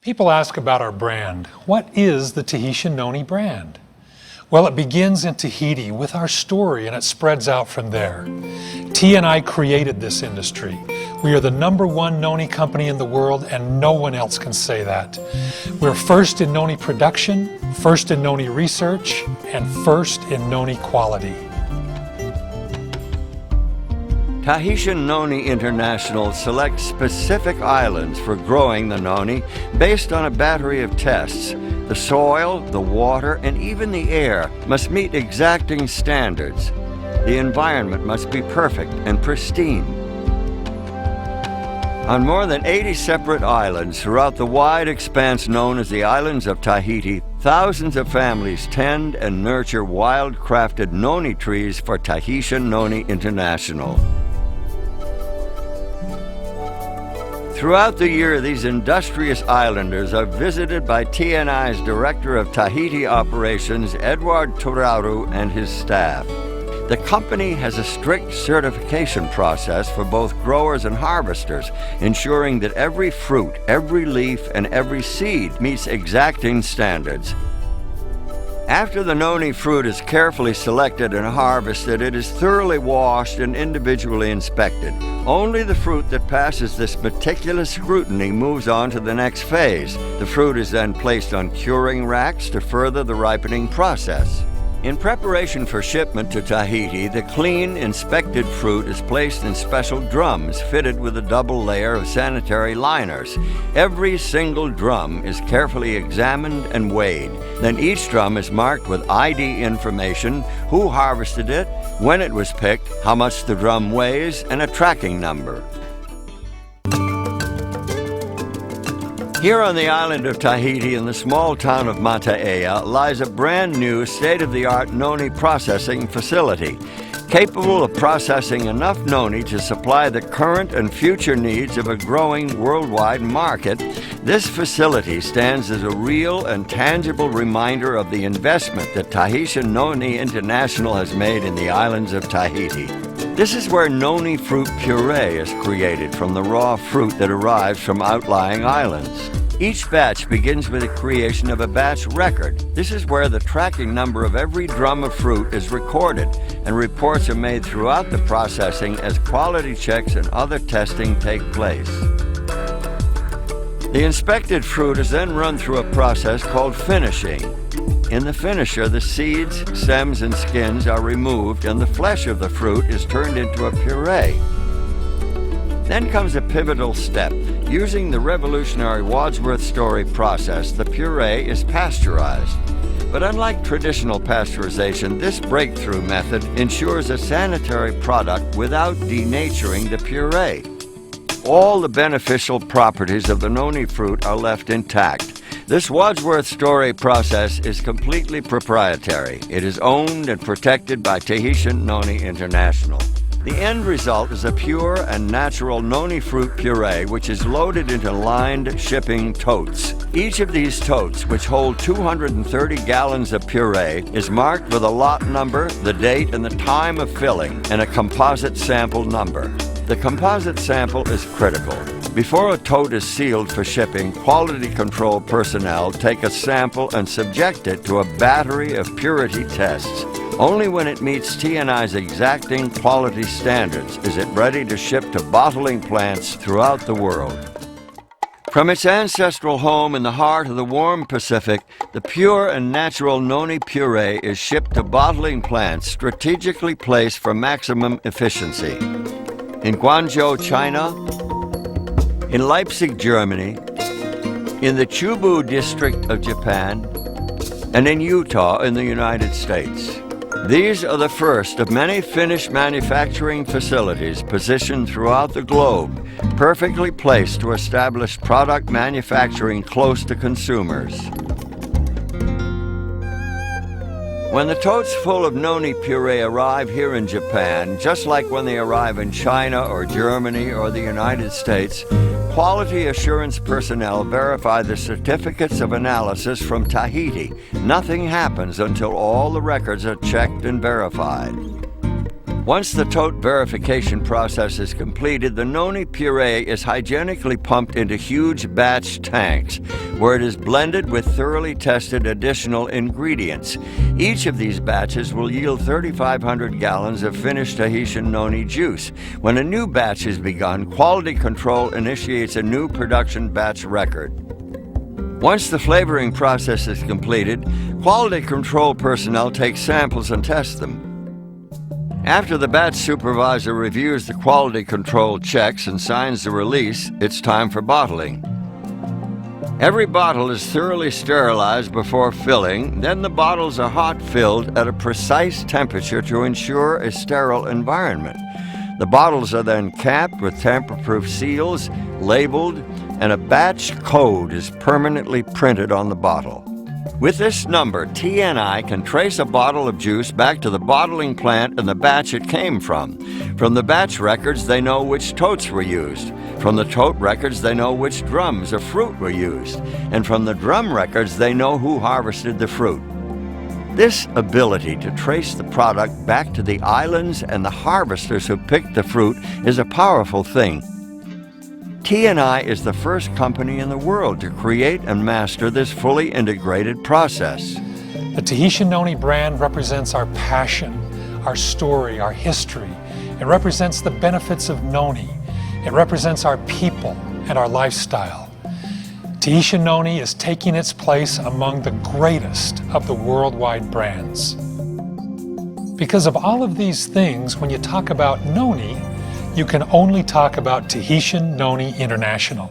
People ask about our brand. What is the Tahitian Noni brand? Well, it begins in Tahiti with our story and it spreads out from there. T and I created this industry. We are the #1 Noni company in the world and no one else can say that. We're first in Noni production, first in Noni research, and first in Noni quality. Tahitian Noni International selects specific islands for growing the noni based on a battery of tests. The soil, the water, and even the air must meet exacting standards. The environment must be perfect and pristine. On more than 80 separate islands throughout the wide expanse known as the islands of Tahiti, thousands of families tend and nurture wild-crafted noni trees for Tahitian Noni International. Throughout the year, these industrious islanders are visited by TNI's Director of Tahiti Operations, Edward Turaru, and his staff. The company has a strict certification process for both growers and harvesters, ensuring that every fruit, every leaf, and every seed meets exacting standards. After the noni fruit is carefully selected and harvested, it is thoroughly washed and individually inspected. Only the fruit that passes this meticulous scrutiny moves on to the next phase. The fruit is then placed on curing racks to further the ripening process. In preparation for shipment to Tahiti, the clean, inspected fruit is placed in special drums fitted with a double layer of sanitary liners. Every single drum is carefully examined and weighed. Then each drum is marked with ID information, who harvested it, when it was picked, how much the drum weighs, and a tracking number. Here on the island of Tahiti in the small town of Mataaea lies a brand new state-of-the-art noni processing facility, capable of processing enough noni to supply the current and future needs of a growing worldwide market. This facility stands as a real and tangible reminder of the investment that Tahitian Noni International has made in the islands of Tahiti. This is where noni fruit puree is created from the raw fruit that arrives from outlying islands. Each batch begins with the creation of a batch record. This is where the tracking number of every drum of fruit is recorded, and reports are made throughout the processing as quality checks and other testing take place. The inspected fruit is then run through a process called finishing. In the finisher, the seeds, stems, and skins are removed and the flesh of the fruit is turned into a puree. Then comes a pivotal step. Using the revolutionary Wadsworth Story process, the puree is pasteurized. But unlike traditional pasteurization, this breakthrough method ensures a sanitary product without denaturing the puree. All the beneficial properties of the noni fruit are left intact. This Wadsworth Story process is completely proprietary. It is owned and protected by Tahitian Noni International. The end result is a pure and natural noni fruit puree which is loaded into lined shipping totes. Each of these totes, which hold 230 gallons of puree, is marked with a lot number, the date and the time of filling, and a composite sample number. The composite sample is critical. Before a tote is sealed for shipping, quality control personnel take a sample and subject it to a battery of purity tests. Only when it meets TNI's exacting quality standards is it ready to ship to bottling plants throughout the world. From its ancestral home in the heart of the warm Pacific, the pure and natural noni puree is shipped to bottling plants strategically placed for maximum efficiency. In Guangzhou, China, in Leipzig, Germany, in the Chubu district of Japan, and in Utah in the United States. These are the first of many finished manufacturing facilities positioned throughout the globe, perfectly placed to establish product manufacturing close to consumers. When the totes full of noni puree arrive here in Japan, just like when they arrive in China or Germany or the United States, quality assurance personnel verify the certificates of analysis from Tahiti. Nothing happens until all the records are checked and verified. Once the tote verification process is completed, the noni puree is hygienically pumped into huge batch tanks, where it is blended with thoroughly tested additional ingredients. Each of these batches will yield 3,500 gallons of finished Tahitian noni juice. When a new batch is begun, quality control initiates a new production batch record. Once the flavoring process is completed, quality control personnel take samples and test them. After the batch supervisor reviews the quality control checks and signs the release, it's time for bottling. Every bottle is thoroughly sterilized before filling, then the bottles are hot filled at a precise temperature to ensure a sterile environment. The bottles are then capped with tamper-proof seals, labeled, and a batch code is permanently printed on the bottle. With this number, TNI can trace a bottle of juice back to the bottling plant and the batch it came from. From the batch records, they know which totes were used. From the tote records, they know which drums of fruit were used. And from the drum records, they know who harvested the fruit. This ability to trace the product back to the islands and the harvesters who picked the fruit is a powerful thing. TNI is the first company in the world to create and master this fully integrated process. The Tahitian Noni brand represents our passion, our story, our history. It represents the benefits of noni. It represents our people and our lifestyle. Tahitian Noni is taking its place among the greatest of the worldwide brands. Because of all of these things, when you talk about noni, you can only talk about Tahitian Noni International.